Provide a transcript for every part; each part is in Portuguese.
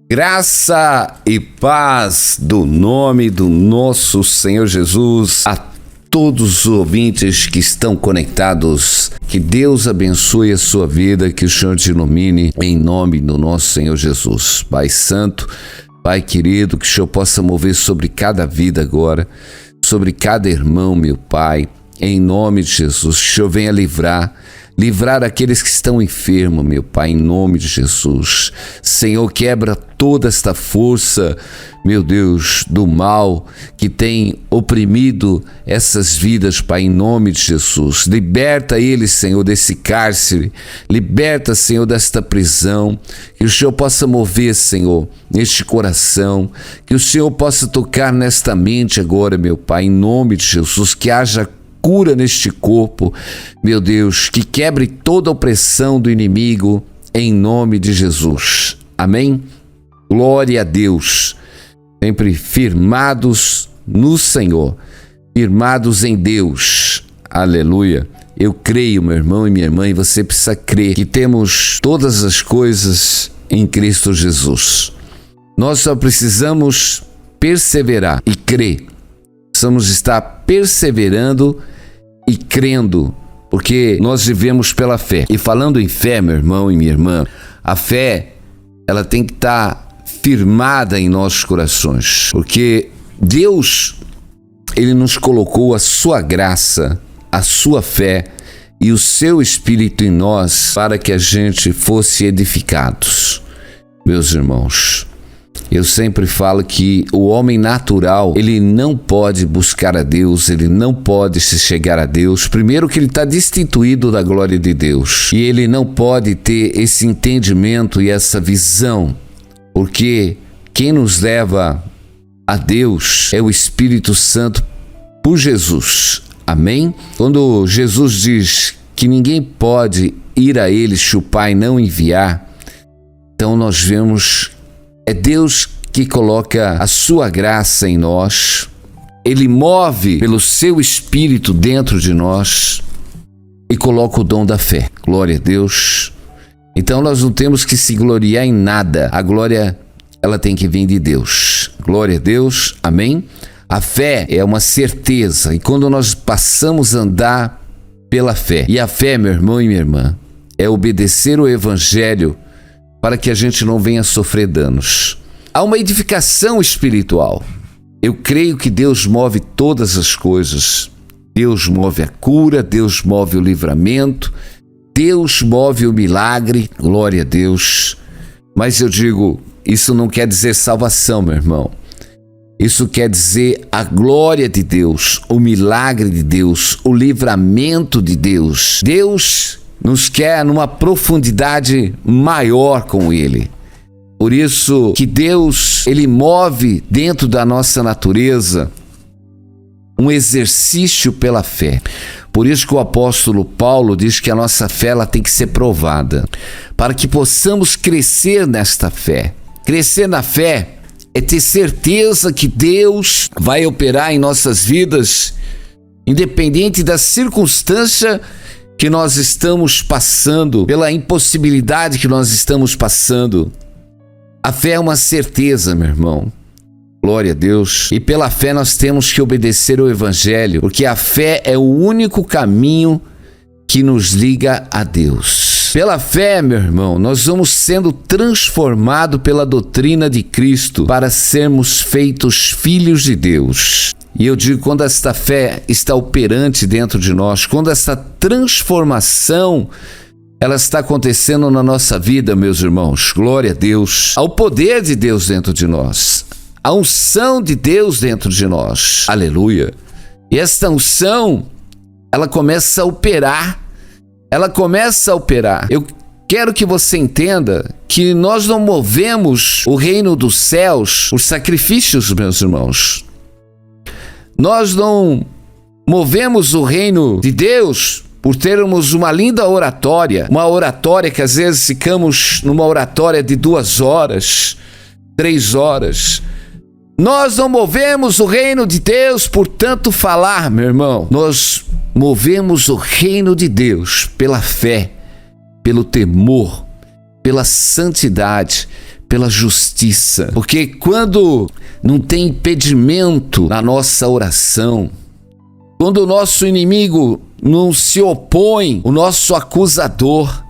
Graça e paz do nome do nosso Senhor Jesus a todos os ouvintes que estão conectados. Que Deus abençoe a sua vida, que o Senhor te ilumine em nome do nosso Senhor Jesus. Pai Santo, Pai querido, que o Senhor possa mover sobre cada vida agora, sobre cada irmão, meu Pai, em nome de Jesus. Que o Senhor venha livrar aqueles que estão enfermos, meu Pai, em nome de Jesus. Senhor, quebra toda esta força, meu Deus, do mal que tem oprimido essas vidas, Pai, em nome de Jesus. Liberta eles, Senhor, desse cárcere. Liberta, Senhor, desta prisão. Que o Senhor possa mover, Senhor, neste coração. Que o Senhor possa tocar nesta mente agora, meu Pai, em nome de Jesus. Que haja cura neste corpo, meu Deus, que quebre toda a opressão do inimigo, em nome de Jesus. Amém? Glória a Deus. Sempre firmados no Senhor, firmados em Deus. Aleluia. Eu creio, meu irmão e minha irmã, e você precisa crer que temos todas as coisas em Cristo Jesus. Nós só precisamos perseverar e crer. Precisamos estar perseverando e crendo, porque nós vivemos pela fé. E falando em fé, meu irmão e minha irmã, a fé, ela tem que estar firmada em nossos corações, porque Deus, Ele nos colocou a sua graça, a sua fé e o seu Espírito em nós para que a gente fosse edificados. Meus irmãos, eu sempre falo que o homem natural, ele não pode buscar a Deus, ele não pode se chegar a Deus. Primeiro que ele está destituído da glória de Deus. E ele não pode ter esse entendimento e essa visão. Porque quem nos leva a Deus é o Espírito Santo por Jesus. Amém? Quando Jesus diz que ninguém pode ir a Ele se o Pai não enviar, então nós vemos... É Deus que coloca a sua graça em nós. Ele move pelo seu Espírito dentro de nós e coloca o dom da fé. Glória a Deus. Então nós não temos que se gloriar em nada. A glória, ela tem que vir de Deus. Glória a Deus. Amém? A fé é uma certeza. E quando nós passamos a andar pela fé. E a fé, meu irmão e minha irmã, é obedecer o Evangelho para que a gente não venha sofrer danos. Há uma edificação espiritual. Eu creio que Deus move todas as coisas. Deus move a cura, Deus move o livramento, Deus move o milagre, glória a Deus. Mas eu digo, isso não quer dizer salvação, meu irmão. Isso quer dizer a glória de Deus, o milagre de Deus, o livramento de Deus. Deus nos quer numa profundidade maior com Ele. Por isso que Deus, Ele move dentro da nossa natureza um exercício pela fé. Por isso que o apóstolo Paulo diz que a nossa fé ela tem que ser provada, para que possamos crescer nesta fé. Crescer na fé é ter certeza que Deus vai operar em nossas vidas, independente da circunstância que nós estamos passando, pela impossibilidade que nós estamos passando. A fé é uma certeza, meu irmão. Glória a Deus. E pela fé nós temos que obedecer o Evangelho, porque a fé é o único caminho que nos liga a Deus. Pela fé, meu irmão, nós vamos sendo transformados pela doutrina de Cristo para sermos feitos filhos de Deus. E eu digo, quando esta fé está operante dentro de nós, quando essa transformação ela está acontecendo na nossa vida, meus irmãos, glória a Deus, ao poder de Deus dentro de nós, a unção de Deus dentro de nós, aleluia. E esta unção, ela começa a operar, Eu quero que você entenda que nós não movemos o reino dos céus, os sacrifícios, meus irmãos. Nós não movemos o reino de Deus por termos uma linda oratória, uma oratória que às vezes ficamos numa oratória de 2 horas, 3 horas. Nós não movemos o reino de Deus por tanto falar, meu irmão. Nós movemos o reino de Deus pela fé, pelo temor, pela santidade, pela justiça. Porque quando não tem impedimento na nossa oração, quando o nosso inimigo não se opõe, o nosso acusador,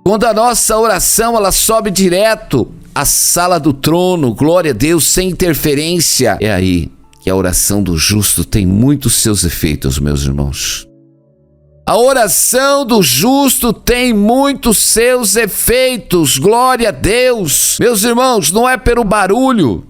quando a nossa oração ela sobe direto à sala do trono, glória a Deus, sem interferência, é aí que a oração do justo tem muitos seus efeitos, meus irmãos. A oração do justo tem muitos seus efeitos, glória a Deus. Meus irmãos, não é pelo barulho.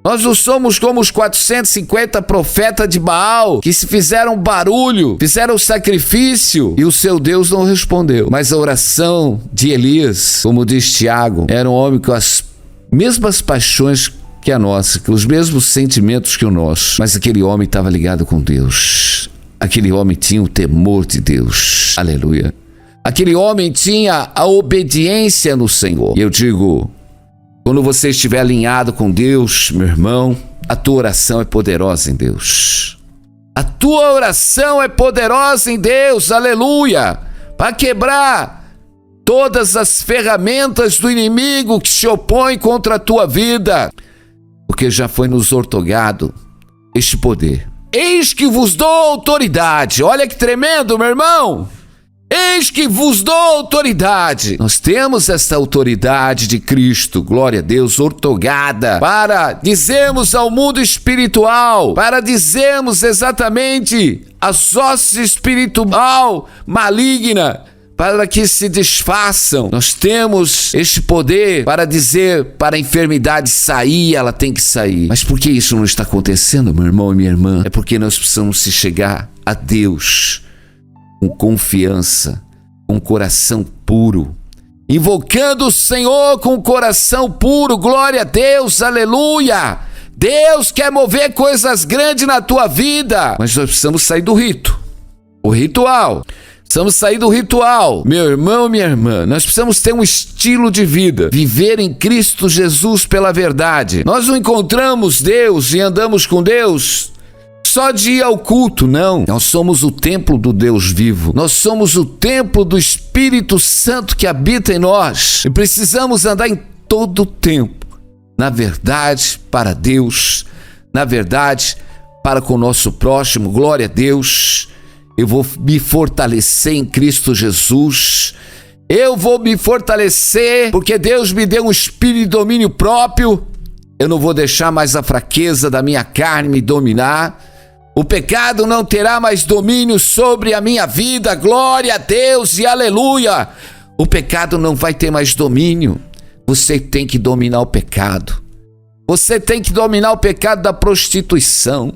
Nós não somos como os 450 profetas de Baal, que se fizeram barulho, fizeram sacrifício e o seu Deus não respondeu. Mas a oração de Elias, como diz Tiago, era um homem com as mesmas paixões que a nossa, com os mesmos sentimentos que o nosso. Mas aquele homem estava ligado com Deus. Aquele homem tinha o temor de Deus. Aleluia. Aquele homem tinha a obediência no Senhor. E eu digo, quando você estiver alinhado com Deus, meu irmão, a tua oração é poderosa em Deus. A tua oração é poderosa em Deus. Aleluia. Para quebrar todas as ferramentas do inimigo que se opõem contra a tua vida. Porque já foi nos outorgado este poder. Eis que vos dou autoridade. Olha que tremendo, meu irmão. Eis que vos dou autoridade. Nós temos esta autoridade de Cristo, glória a Deus, outorgada, para dizermos ao mundo espiritual, para dizermos exatamente as hostes espiritual maligna, para que se desfaçam. Nós temos este poder para dizer para a enfermidade sair, ela tem que sair. Mas por que isso não está acontecendo, meu irmão e minha irmã? É porque nós precisamos se chegar a Deus com confiança, com coração puro, invocando o Senhor com coração puro, glória a Deus, aleluia. Deus quer mover coisas grandes na tua vida, mas nós precisamos sair do rito, o ritual. Precisamos sair do ritual, meu irmão e minha irmã. Nós precisamos ter um estilo de vida, viver em Cristo Jesus pela verdade. Nós não encontramos Deus e andamos com Deus só de ir ao culto, não. Nós somos o templo do Deus vivo. Nós somos o templo do Espírito Santo que habita em nós. E precisamos andar em todo o tempo, na verdade, para Deus, na verdade, para com o nosso próximo, glória a Deus. Eu vou me fortalecer em Cristo Jesus. Eu vou me fortalecer porque Deus me deu um espírito de domínio próprio. Eu não vou deixar mais a fraqueza da minha carne me dominar. O pecado não terá mais domínio sobre a minha vida. Glória a Deus e aleluia. O pecado não vai ter mais domínio. Você tem que dominar o pecado. Você tem que dominar o pecado da prostituição.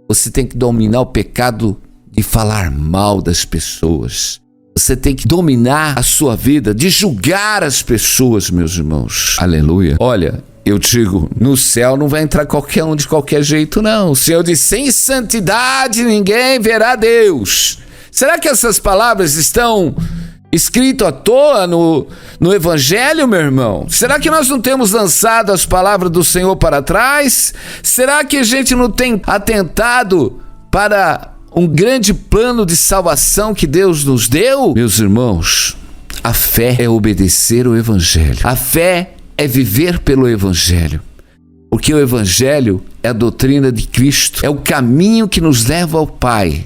Você tem que dominar o pecado de falar mal das pessoas. Você tem que dominar a sua vida, de julgar as pessoas, meus irmãos. Aleluia. Olha, eu digo, no céu não vai entrar qualquer um de qualquer jeito, não. O Senhor diz, sem santidade ninguém verá Deus. Será que essas palavras estão escritas à toa no Evangelho, meu irmão? Será que nós não temos lançado as palavras do Senhor para trás? Será que a gente não tem atentado para um grande plano de salvação que Deus nos deu? Meus irmãos, a fé é obedecer o Evangelho. A fé é viver pelo Evangelho. Porque o Evangelho é a doutrina de Cristo. É o caminho que nos leva ao Pai.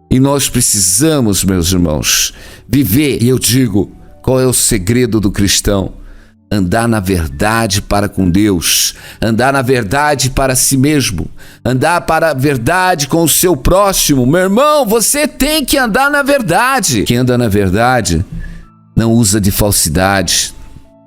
E nós precisamos, meus irmãos, viver. E eu digo, qual é o segredo do cristão? Andar na verdade para com Deus, andar na verdade para si mesmo, andar para a verdade com o seu próximo. Meu irmão, você tem que andar na verdade. Quem anda na verdade não usa de falsidade,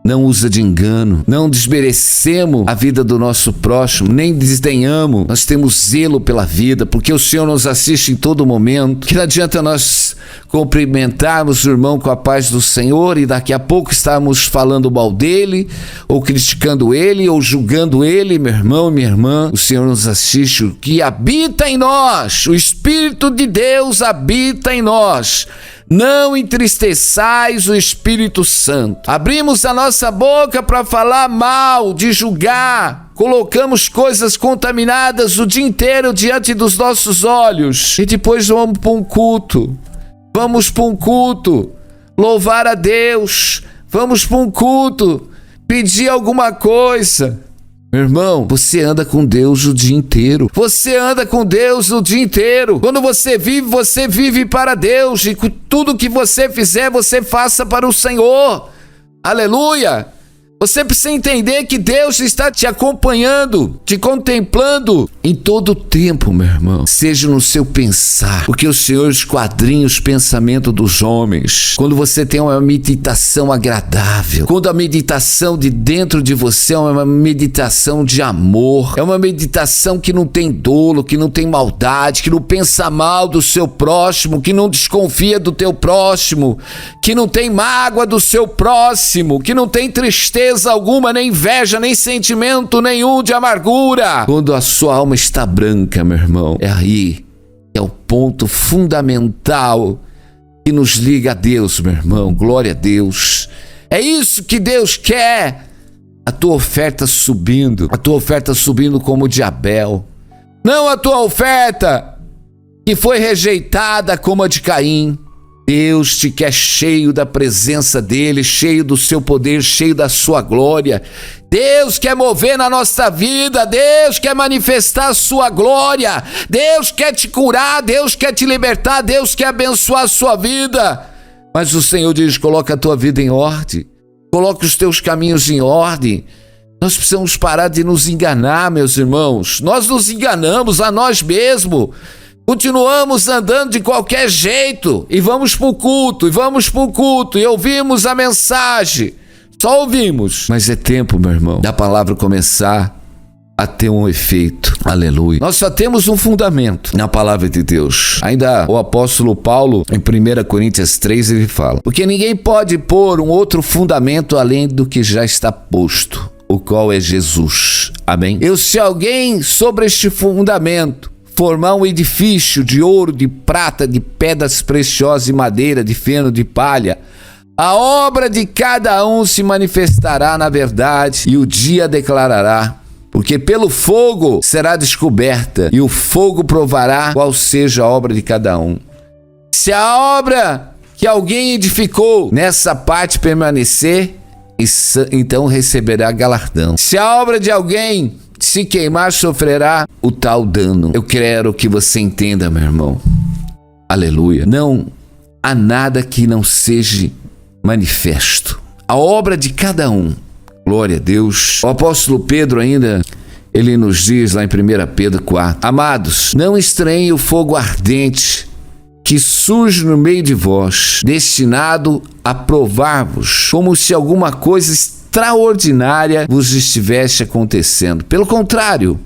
não usa de engano, não desmerecemos a vida do nosso próximo, nem desdenhamos. Nós temos zelo pela vida, porque o Senhor nos assiste em todo momento. Que não adianta nós cumprimentarmos o irmão com a paz do Senhor e daqui a pouco estarmos falando mal dele, ou criticando ele, ou julgando ele. Meu irmão, minha irmã, o Senhor nos assiste, o que habita em nós, o Espírito de Deus habita em nós. Não entristeçais o Espírito Santo. Abrimos a nossa boca para falar mal, de julgar. Colocamos coisas contaminadas o dia inteiro diante dos nossos olhos. E depois vamos para um culto. Vamos para um culto. Louvar a Deus. Vamos para um culto. pedir alguma coisa. Meu irmão, você anda com Deus o dia inteiro. Você anda com Deus o dia inteiro. Quando você vive para Deus. E tudo que você fizer, você faça para o Senhor. Aleluia! Você precisa entender que Deus está te acompanhando, te contemplando em todo o tempo, meu irmão. Seja no seu pensar, porque o Senhor esquadrinha os pensamentos dos homens. Quando você tem uma meditação agradável, quando a meditação de dentro de você é uma meditação de amor, é uma meditação que não tem dolo, que não tem maldade, que não pensa mal do seu próximo, que não desconfia do teu próximo, que não tem mágoa do seu próximo, que não tem tristeza alguma, nem inveja, nem sentimento nenhum de amargura. Quando a sua alma está branca, meu irmão, é aí, é o ponto fundamental que nos liga a Deus, meu irmão. Glória a Deus. É isso que Deus quer. A tua oferta subindo como de Abel. Não a tua oferta que foi rejeitada como a de Caim. Deus te quer cheio da presença dele, cheio do seu poder, cheio da sua glória. Deus quer mover na nossa vida, Deus quer manifestar a sua glória, Deus quer te curar, Deus quer te libertar, Deus quer abençoar a sua vida. Mas o Senhor diz, coloca a tua vida em ordem, coloca os teus caminhos em ordem. Nós precisamos parar de nos enganar, meus irmãos. Nós nos enganamos a nós mesmos. Continuamos andando de qualquer jeito e vamos para o culto, e ouvimos a mensagem, só ouvimos. Mas é tempo, meu irmão, da palavra começar a ter um efeito. Aleluia. Nós só temos um fundamento na palavra de Deus. Ainda o apóstolo Paulo, em 1 Coríntios 3, ele fala: porque ninguém pode pôr um outro fundamento além do que já está posto, o qual é Jesus. Amém? Se alguém sobre este fundamento formar um edifício de ouro, de prata, de pedras preciosas, de madeira, de feno, de palha, a obra de cada um se manifestará na verdade, e o dia declarará, porque pelo fogo será descoberta, e o fogo provará qual seja a obra de cada um. Se a obra que alguém edificou nessa parte permanecer, então receberá galardão. Se a obra de alguém se queimar, sofrerá o tal dano. Eu quero que você entenda, meu irmão. Aleluia. Não há nada que não seja manifesto. A obra de cada um. Glória a Deus. O apóstolo Pedro ainda, ele nos diz lá em 1 Pedro 4. Amados, não estranhem o fogo ardente que surge no meio de vós, destinado a provar-vos, como se alguma coisa extraordinária vos estivesse acontecendo. Pelo contrário,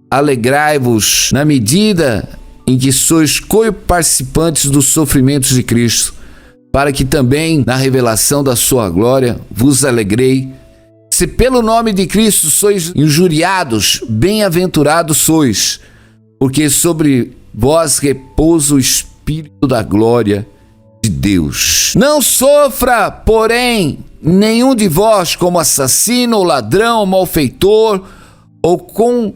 alegrai-vos na medida em que sois co-participantes dos sofrimentos de Cristo, para que também na revelação da sua glória vos alegrei. Se pelo nome de Cristo sois injuriados, bem-aventurados sois, porque sobre vós repousa o Espírito da glória de Deus. Não sofra, porém, nenhum de vós como assassino, ou ladrão, ou malfeitor, ou com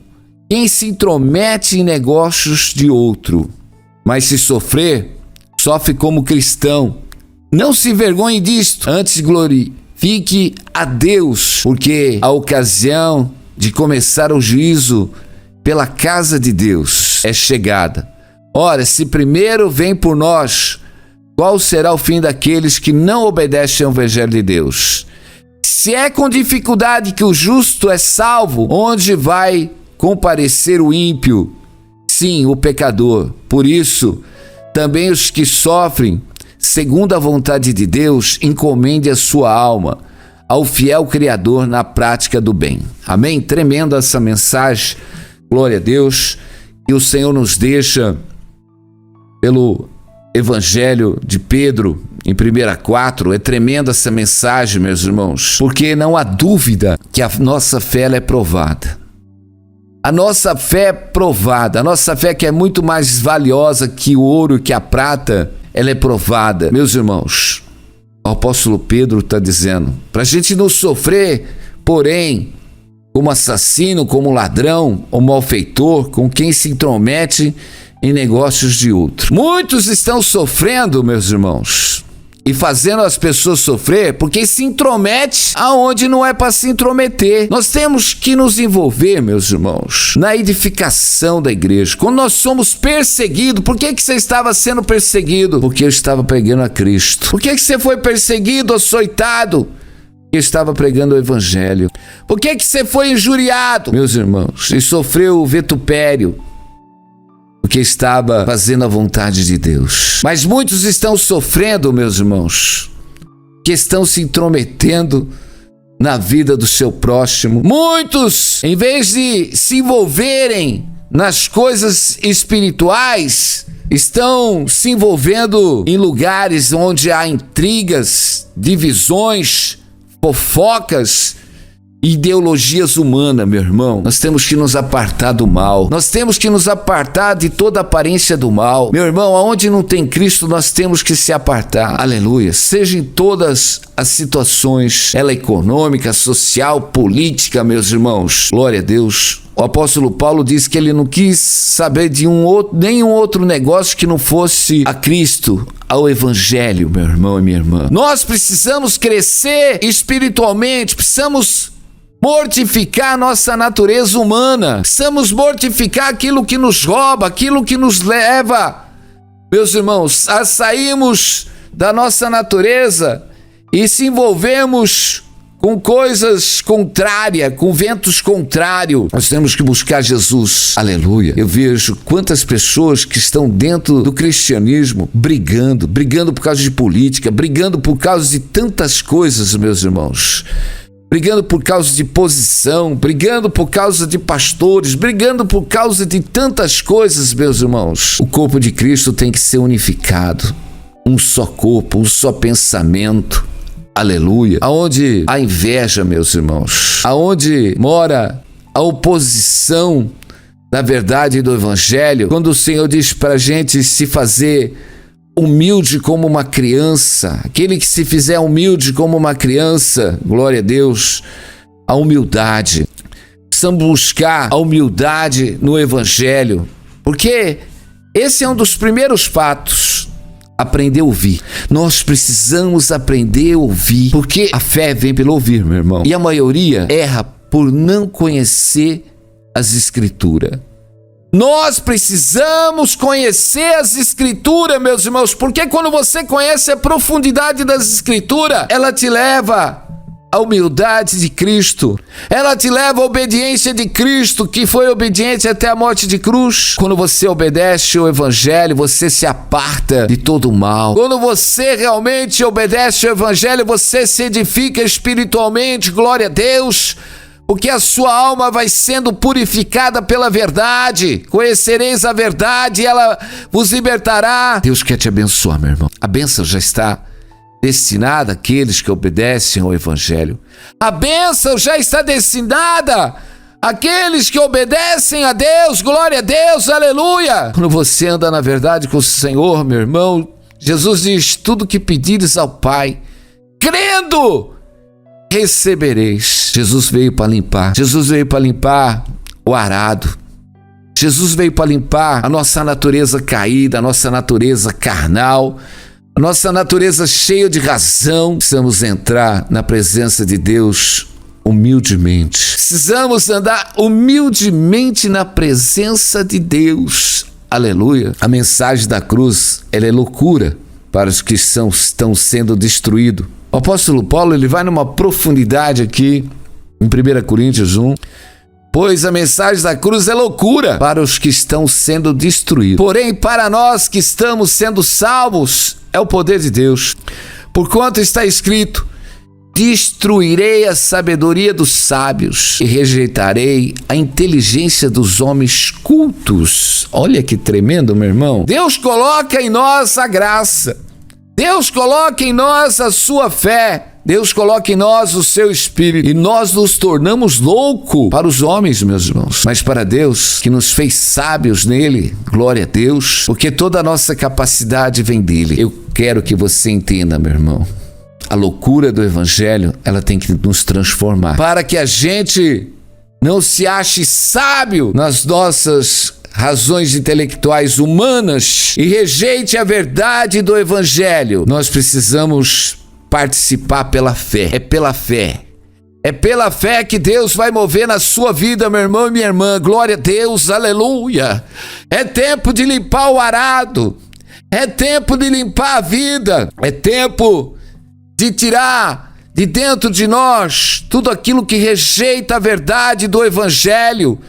quem se intromete em negócios de outro. Mas se sofrer, sofre como cristão. Não se envergonhe disto, antes glorifique a Deus, porque a ocasião de começar o juízo pela casa de Deus é chegada. Ora, se primeiro vem por nós, qual será o fim daqueles que não obedecem ao Evangelho de Deus? Se é com dificuldade que o justo é salvo, onde vai comparecer o ímpio? Sim, o pecador. Por isso, também os que sofrem, segundo a vontade de Deus, encomende a sua alma ao fiel Criador na prática do bem. Amém? Tremenda essa mensagem. Glória a Deus. E o Senhor nos deixa pelo Evangelho de Pedro, em 1 4, é tremenda essa mensagem, meus irmãos, porque não há dúvida que a nossa fé ela é provada. A nossa fé é provada, a nossa fé que é muito mais valiosa que o ouro e que a prata, ela é provada. Meus irmãos, o apóstolo Pedro está dizendo, para a gente não sofrer, porém, como assassino, como ladrão ou malfeitor, com quem se intromete em negócios de outro. Muitos estão sofrendo, meus irmãos, e fazendo as pessoas sofrer porque se intromete aonde não é para se intrometer. Nós temos que nos envolver, meus irmãos, na edificação da igreja. Quando nós somos perseguidos, por que você estava sendo perseguido? Porque eu estava pregando a Cristo. Por que você foi perseguido, açoitado? Porque eu estava pregando o evangelho. Por que você foi injuriado, meus irmãos, e sofreu o vitupério? Porque estava fazendo a vontade de Deus. Mas muitos estão sofrendo, meus irmãos, que estão se intrometendo na vida do seu próximo. Muitos, em vez de se envolverem nas coisas espirituais, estão se envolvendo em lugares onde há intrigas, divisões, fofocas, ideologias humanas, meu irmão. Nós temos que nos apartar do mal. Nós temos que nos apartar de toda aparência do mal. Meu irmão, aonde não tem Cristo, nós temos que se apartar. Aleluia. Seja em todas as situações, ela econômica, social, política, meus irmãos. Glória a Deus. O apóstolo Paulo diz que ele não quis saber de nenhum outro negócio que não fosse a Cristo, ao Evangelho, meu irmão e minha irmã. Nós precisamos crescer espiritualmente, precisamos mortificar a nossa natureza humana, precisamos mortificar aquilo que nos rouba, aquilo que nos leva, meus irmãos, a sairmos da nossa natureza e se envolvermos com coisas contrárias, com ventos contrários. Nós temos que buscar Jesus. Aleluia. Eu vejo quantas pessoas que estão dentro do cristianismo brigando por causa de política, brigando por causa de tantas coisas, meus irmãos. Brigando por causa de posição, brigando por causa de pastores, brigando por causa de tantas coisas, meus irmãos. O corpo de Cristo tem que ser unificado. Um só corpo, um só pensamento. Aleluia. Aonde há inveja, meus irmãos, aonde mora a oposição da verdade do evangelho, quando o Senhor diz para a gente se fazer humilde como uma criança, aquele que se fizer humilde como uma criança, glória a Deus, a humildade. Precisamos buscar a humildade no evangelho, porque esse é um dos primeiros fatos. Aprender a ouvir. Nós precisamos aprender a ouvir, porque a fé vem pelo ouvir, meu irmão. E a maioria erra por não conhecer as Escrituras. Nós precisamos conhecer as Escrituras, meus irmãos, porque quando você conhece a profundidade das Escrituras, ela te leva à humildade de Cristo. Ela te leva à obediência de Cristo, que foi obediente até a morte de cruz. Quando você obedece ao Evangelho, você se aparta de todo o mal. Quando você realmente obedece ao Evangelho, você se edifica espiritualmente, glória a Deus, porque a sua alma vai sendo purificada pela verdade. Conhecereis a verdade e ela vos libertará. Deus quer te abençoar, meu irmão. A bênção já está destinada àqueles que obedecem ao Evangelho. A bênção já está destinada àqueles que obedecem a Deus, glória a Deus, aleluia. Quando você anda na verdade com o Senhor, meu irmão, Jesus diz, tudo que pedires ao Pai, crendo, recebereis. Jesus veio para limpar. Jesus veio para limpar o arado. Jesus veio para limpar a nossa natureza caída, a nossa natureza carnal, a nossa natureza cheia de razão. Precisamos entrar na presença de Deus humildemente. Precisamos andar humildemente na presença de Deus. Aleluia. A mensagem da cruz, ela é loucura para os que estão sendo destruídos. O apóstolo Paulo, ele vai numa profundidade aqui, em 1 Coríntios 1. Pois a mensagem da cruz é loucura para os que estão sendo destruídos. Porém, para nós que estamos sendo salvos, é o poder de Deus. Porquanto está escrito, destruirei a sabedoria dos sábios e rejeitarei a inteligência dos homens cultos. Olha que tremendo, meu irmão. Deus coloca em nós a graça. Deus coloca em nós a sua fé. Deus coloca em nós o seu Espírito. E nós nos tornamos loucos para os homens, meus irmãos. Mas para Deus, que nos fez sábios nele, glória a Deus, porque toda a nossa capacidade vem dele. Eu quero que você entenda, meu irmão. A loucura do Evangelho, ela tem que nos transformar. Para que a gente não se ache sábio nas nossas razões intelectuais humanas e rejeite a verdade do Evangelho. Nós precisamos participar pela fé. É pela fé. É pela fé que Deus vai mover na sua vida, meu irmão e minha irmã. Glória a Deus, aleluia. É tempo de limpar o arado. É tempo de limpar a vida. É tempo de tirar de dentro de nós tudo aquilo que rejeita a verdade do Evangelho.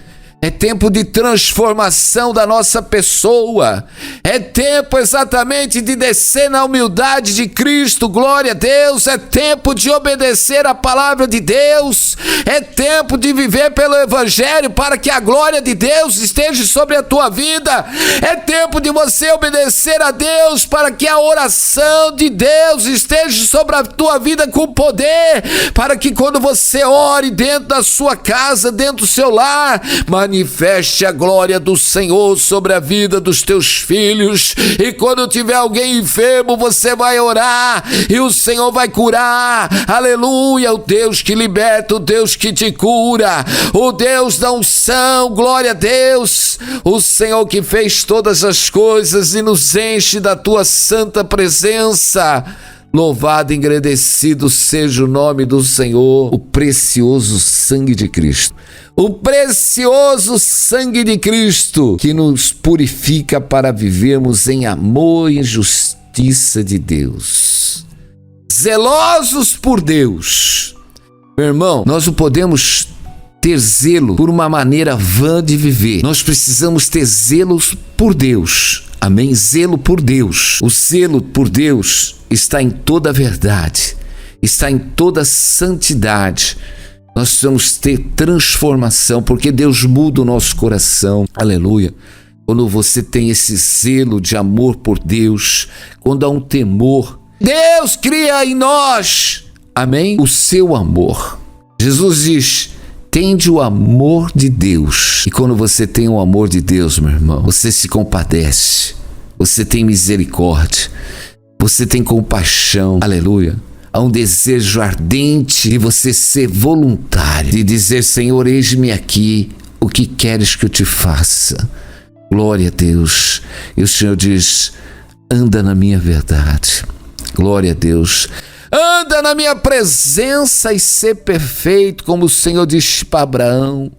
É tempo de transformação da nossa pessoa. É tempo exatamente de descer na humildade de Cristo. Glória a Deus. É tempo de obedecer a palavra de Deus. É tempo de viver pelo Evangelho para que a glória de Deus esteja sobre a tua vida. É tempo de você obedecer a Deus para que a oração de Deus esteja sobre a tua vida com poder. Para que quando você ore dentro da sua casa, dentro do seu lar, manifeste a glória do Senhor sobre a vida dos teus filhos. E quando tiver alguém enfermo, você vai orar e o Senhor vai curar. Aleluia, o Deus que liberta, o Deus que te cura, o Deus da unção. Glória a Deus, o Senhor que fez todas as coisas e nos enche da tua santa presença. Louvado e engrandecido seja o nome do Senhor. O precioso sangue de Cristo. O precioso sangue de Cristo que nos purifica para vivermos em amor e justiça de Deus. Zelosos por Deus. Meu irmão, nós não podemos ter zelo por uma maneira vã de viver. Nós precisamos ter zelos por Deus. Amém? Zelo por Deus. O zelo por Deus está em toda a verdade, está em toda a santidade. Nós precisamos ter transformação, porque Deus muda o nosso coração. Aleluia. Quando você tem esse zelo de amor por Deus, quando há um temor, Deus cria em nós, amém? O seu amor. Jesus diz: tende o amor de Deus. E quando você tem o amor de Deus, meu irmão, você se compadece, você tem misericórdia, você tem compaixão. Aleluia. Há um desejo ardente de você ser voluntário, de dizer: Senhor, eis-me aqui, o que queres que eu te faça? Glória a Deus. E o Senhor diz: anda na minha verdade. Glória a Deus. Anda na minha presença e ser perfeito, como o Senhor disse para Abraão.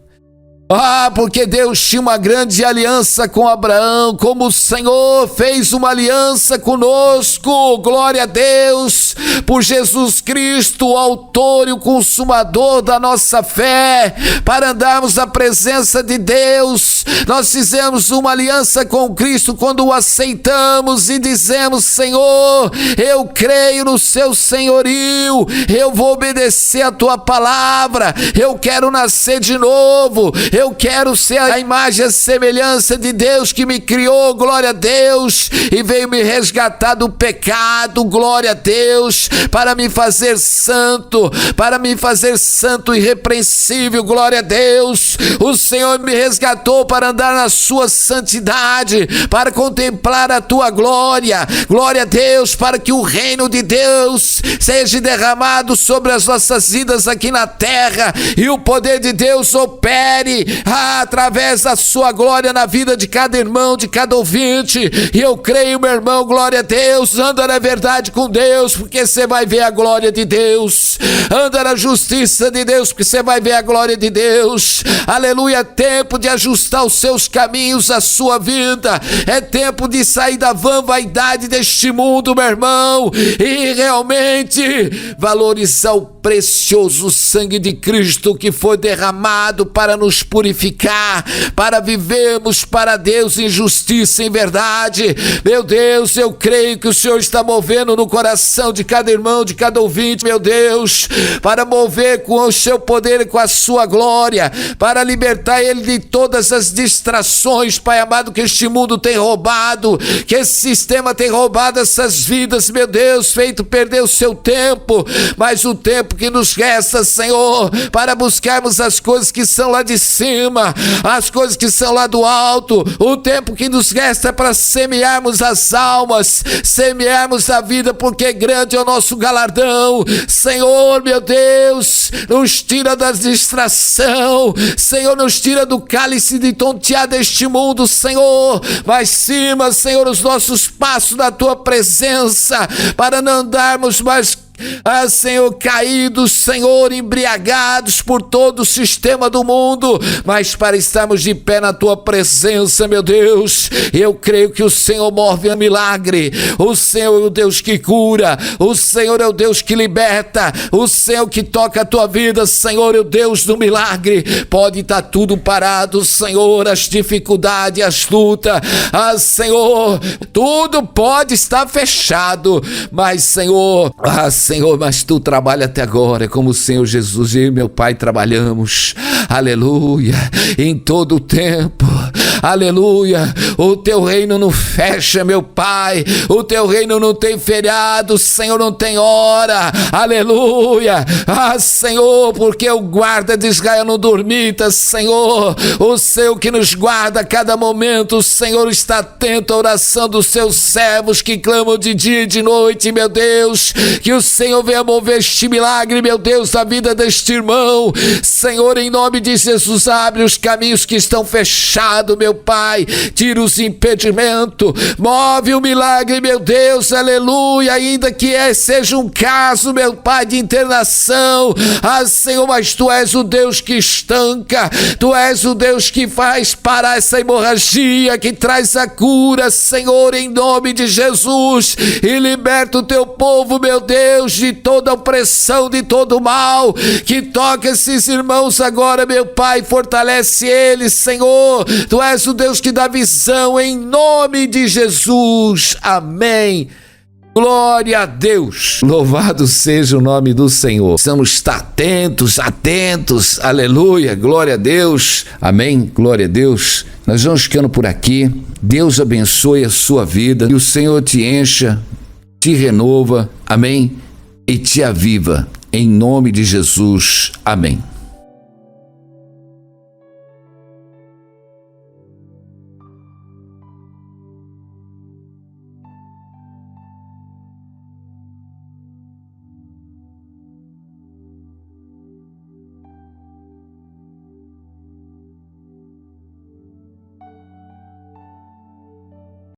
Ah, porque Deus tinha uma grande aliança com Abraão, como o Senhor fez uma aliança conosco. Glória a Deus, por Jesus Cristo, o autor e o consumador da nossa fé, para andarmos na presença de Deus. Nós fizemos uma aliança com Cristo quando o aceitamos e dizemos: Senhor, eu creio no seu senhorio, eu vou obedecer a tua palavra, eu quero nascer de novo, eu quero ser a imagem e a semelhança de Deus que me criou. Glória a Deus, e veio me resgatar do pecado. Glória a Deus, para me fazer santo, e irrepreensível. Glória a Deus, o Senhor me resgatou para andar na sua santidade, para contemplar a tua glória. Glória a Deus, para que o reino de Deus seja derramado sobre as nossas vidas aqui na terra e o poder de Deus opere através da sua glória na vida de cada irmão, de cada ouvinte. E eu creio, meu irmão, glória a Deus. Anda na verdade com Deus, porque você vai ver a glória de Deus. Anda na justiça de Deus, porque você vai ver a glória de Deus. Aleluia. É tempo de ajustar os seus caminhos, a sua vida. É tempo de sair da vã vaidade deste mundo, meu irmão, e realmente valorizar o precioso sangue de Cristo que foi derramado para nos purificar, para vivermos para Deus em justiça e em verdade. Meu Deus, eu creio que o Senhor está movendo no coração de cada irmão, de cada ouvinte, meu Deus, para mover com o seu poder e com a sua glória, para libertar ele de todas as distrações, Pai amado, que este mundo tem roubado, que esse sistema tem roubado essas vidas, meu Deus, feito perder o seu tempo, mas o tempo que nos resta, Senhor, para buscarmos as coisas que são lá de cima, cima, as coisas que são lá do alto. O tempo que nos resta é para semearmos as almas, semearmos a vida, porque grande é o nosso galardão. Senhor, meu Deus, nos tira da distração, Senhor, nos tira do cálice de tontear deste mundo, Senhor, mas cima, Senhor, os nossos passos na tua presença, para não andarmos mais Senhor, caídos, Senhor, embriagados por todo o sistema do mundo, mas para estarmos de pé na tua presença, meu Deus. Eu creio que o Senhor move um milagre, o Senhor é o Deus que cura, o Senhor é o Deus que liberta, o Senhor que toca a tua vida, Senhor, é o Deus do milagre. Pode estar tudo parado, Senhor, as dificuldades, as lutas, Senhor, tudo pode estar fechado, mas Senhor, Senhor, mas tu trabalha até agora, como o Senhor Jesus e meu Pai trabalhamos, aleluia, em todo o tempo, aleluia. O teu reino não fecha, meu Pai, o teu reino não tem feriado, Senhor, não tem hora, aleluia. Senhor, porque o guarda de Israel não dormita, Senhor, o Senhor que nos guarda a cada momento, o Senhor está atento à oração dos seus servos que clamam de dia e de noite, meu Deus, que o Senhor venha mover este milagre, meu Deus, na vida deste irmão, Senhor, em nome de Jesus, abre os caminhos que estão fechados, meu Pai, tira os impedimentos, move o milagre, meu Deus, aleluia, ainda que seja um caso, meu Pai, de internação, Senhor, mas tu és o Deus que estanca, tu és o Deus que faz parar essa hemorragia, que traz a cura, Senhor, em nome de Jesus, e liberta o teu povo, meu Deus, de toda opressão, de todo mal, que toca esses irmãos agora, meu Pai, fortalece eles, Senhor, tu és o Deus que dá visão, em nome de Jesus, amém. Glória a Deus, louvado seja o nome do Senhor. Precisamos estar atentos, aleluia, glória a Deus, amém, glória a Deus. Nós vamos ficando por aqui, Deus abençoe a sua vida, e o Senhor te encha, te renova, amém, e te aviva, em nome de Jesus, amém.